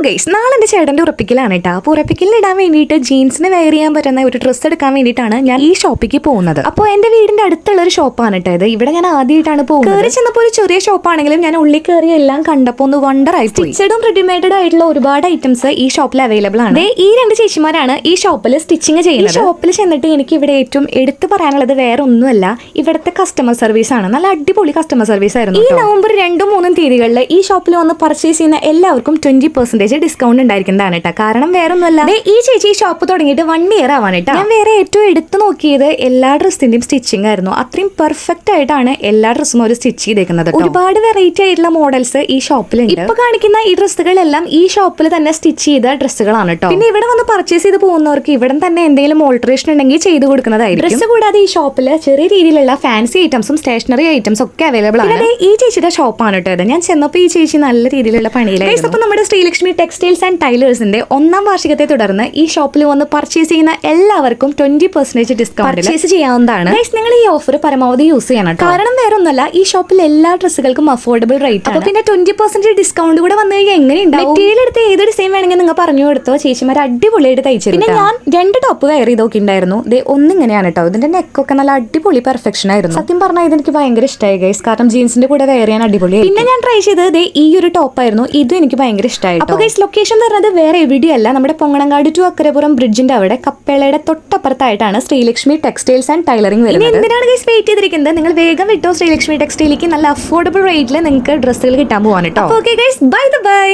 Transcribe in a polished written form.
Guys, നാളെ എൻ്റെ ചേട്ടൻ്റെ ഉറപ്പിക്കലാണ് കേട്ടോ. അപ്പോൾ ഉറപ്പിക്കലിന് ഇടാൻ വേണ്ടിയിട്ട് ജീൻസിന് വെയർ ചെയ്യാൻ പറ്റുന്ന ഒരു ഡ്രസ്സ് എടുക്കാൻ വേണ്ടിയിട്ടാണ് ഞാൻ ഈ ഷോപ്പിലേക്ക് പോകുന്നത്. അപ്പോൾ എൻ്റെ വീടിൻ്റെ അടുത്തുള്ള ഒരു ഷോപ്പാണ് കേട്ടോ ഇത്. ഇവിടെ ഞാൻ ആദ്യമായിട്ടാണ് പോകുന്നത്. കയറി ചെന്നപ്പോൾ ഒരു ചെറിയ ഷോപ്പാണെങ്കിലും ഞാൻ ഉള്ളിൽ കയറി എല്ലാം കണ്ടപ്പോൾ ഒന്ന് വണ്ടറായി. സ്റ്റിച്ചഡും റെഡിമെയ്ഡും ആയിട്ടുള്ള ഒരുപാട് ഐറ്റംസ് ഈ ഷോപ്പിൽ അവൈലബിൾ ആണ്. ഈ രണ്ട് ചേച്ചിമാരാണ് ഈ ഷോപ്പിൽ സ്റ്റിച്ചിങ് ചെയ്യുന്നത്. ഷോപ്പിൽ ചെന്നിട്ട് എനിക്ക് ഇവിടെ ഏറ്റവും എടുത്തു പറയാനുള്ളത് വേറെ ഒന്നുമല്ല, ഇവിടുത്തെ കസ്റ്റമർ സർവീസ് ആണ്. നല്ല അടിപൊളി കസ്റ്റമർ സർവീസ് ആയിരുന്നു. ഈ നവംബർ 2-3 തീയതികളിൽ ഈ ഷോപ്പിൽ വന്ന് പർച്ചേസ് ചെയ്യുന്ന എല്ലാവർക്കും 20% ഡിസ്കൗണ്ട് ഉണ്ടായിരിക്കുന്നതാണ് കേട്ടോ. കാരണം വേറെ ഒന്നുമല്ല, ഈ ചേച്ചി ഈ ഷോപ്പ് തുടങ്ങിയിട്ട് 1 year ആവാണ് കേട്ടോ. ഞാൻ വേറെ ഏറ്റവും എടുത്തു നോക്കിയത് എല്ലാ ഡ്രസ്സിന്റെയും സ്റ്റിച്ചിങ് ആയിരുന്നു. അത്രയും പെർഫെക്റ്റ് ആയിട്ടാണ് എല്ലാ ഡ്രസ്സും ഒരു സ്റ്റിച്ച് ചെയ്തേക്കുന്നത്. ഒരുപാട് വെറൈറ്റി ആയിട്ടുള്ള മോഡൽസ് ഈ ഷോപ്പിലുണ്ട്. ഇപ്പൊ കാണിക്കുന്ന ഈ ഡ്രസ്സുകളെല്ലാം ഈ ഷോപ്പിൽ തന്നെ സ്റ്റിച്ച് ചെയ്ത ഡ്രസ്സുകളാണ് കേട്ടോ. പിന്നെ ഇവിടെ വന്ന് പർച്ചേസ് ചെയ്ത് പോകുന്നവർക്ക് ഇവിടെ തന്നെ എന്തെങ്കിലും ഓൾട്ടറേഷൻ ഉണ്ടെങ്കിൽ ചെയ്ത് കൊടുക്കുന്നതായിരിക്കും. ഡ്രസ്സ് കൂടാതെ ഈ ഷോപ്പിൽ ചെറിയ രീതിയിലുള്ള ഫാൻസി ഐറ്റംസും സ്റ്റേഷനറി ഐറ്റംസും ഒക്കെ അവൈലബിൾ ആണ്. ഈ ചേച്ചിയുടെ ഷോപ്പാണ് കേട്ടോ. ഞാൻ ചെന്നപ്പോൾ ഈ ചേച്ചി നല്ല രീതിയിലുള്ള പണിയിലായിരുന്നു. അപ്പോൾ നമ്മുടെ ശ്രീലക്ഷ്മി ടെക്സ്റ്റൈൽസ് ആൻഡ് ടൈലേഴ്സിന്റെ 1ാം വാർഷികത്തെ തുടർന്ന് ഈ ഷോപ്പിൽ വന്ന് പർച്ചേസ് ചെയ്യുന്ന എല്ലാവർക്കും 20% ഡിസ്കൗണ്ട് പർച്ചേസ് ചെയ്യാവുന്നതാണ്. നിങ്ങൾ ഈ ഓഫർ പരമാവധി യൂസ് ചെയ്യണം. കാരണം വേറെ ഒന്നുമല്ല, ഈ ഷോപ്പിൽ എല്ലാ ഡ്രസ്സുകൾക്കും അഫോർഡബിൾ റേറ്റ് ആണ്. പിന്നെ 20% ഡിസ്കൗണ്ട് കൂടെ വന്നു കഴിഞ്ഞാൽ എങ്ങനെയുണ്ടാവും? മെറ്റീരിയൽ എടുത്ത് ഏത് ഡിസൈൻ വേണമെങ്കിൽ നിങ്ങൾ പറഞ്ഞു കൊടുത്തോ, ചേച്ചിമാർ അടിപൊളിയായിട്ട് തയ്ച്ചു. പിന്നെ ഞാൻ 2 ടോപ്പ് വെയർ ചെയ്ത് നോക്കിയിട്ടുണ്ടായിരുന്നു. ഒന്നിങ്ങനെയാണ് കേട്ടോ. ഇതിന്റെ നെക്കൊക്കെ നല്ല അടിപൊളി പെർഫെക്ഷൻ ആയിരുന്നു. സത്യം പറഞ്ഞാൽ ഇതെനിക്ക് ഭയങ്കര ഇഷ്ടമായി ഗൈസ്. കാരണം ജീൻസിന്റെ കൂടെ വെയർ ചെയ്യാൻ അടിപൊളിയായി. പിന്നെ ഞാൻ ട്രൈ ചെയ്തത് ഈ ഒരു ടോപ്പായിരുന്നു. ഇതും എനിക്ക് ഭയങ്കര ഇഷ്ടമായി. അപ്പോൾ ഗൈസ്, ലൊക്കേഷൻ പറഞ്ഞത് വേറെ എവിടെയല്ല, നമ്മുടെ പൊങ്ങണങ്കാട് ടു അക്കരപ്പുറം ബ്രിഡ്ജിന്റെ അവിടെ കപ്പേളയുടെ തൊട്ടപ്പുറത്തായിട്ടാണ് ശ്രീലക്ഷ്മി ടെക്സ്റ്റൈൽസ് ആൻഡ് ടൈലറിംഗ് വരുന്നത്. എന്തിനാണ് ഗൈസ് വെയിറ്റ് ചെയ്തിരിക്കുന്നത്? നിങ്ങൾ വേഗം വിട്ടോ ശ്രീലക്ഷ്മി ടെക്സ്റ്റൈലിലേക്ക്. നല്ല അഫോർഡബിൾ റേറ്റിൽ നിങ്ങൾക്ക് ഡ്രസ്സുകൾ കിട്ടാൻ പോവാണ് കേട്ടോ. Okay guys, by.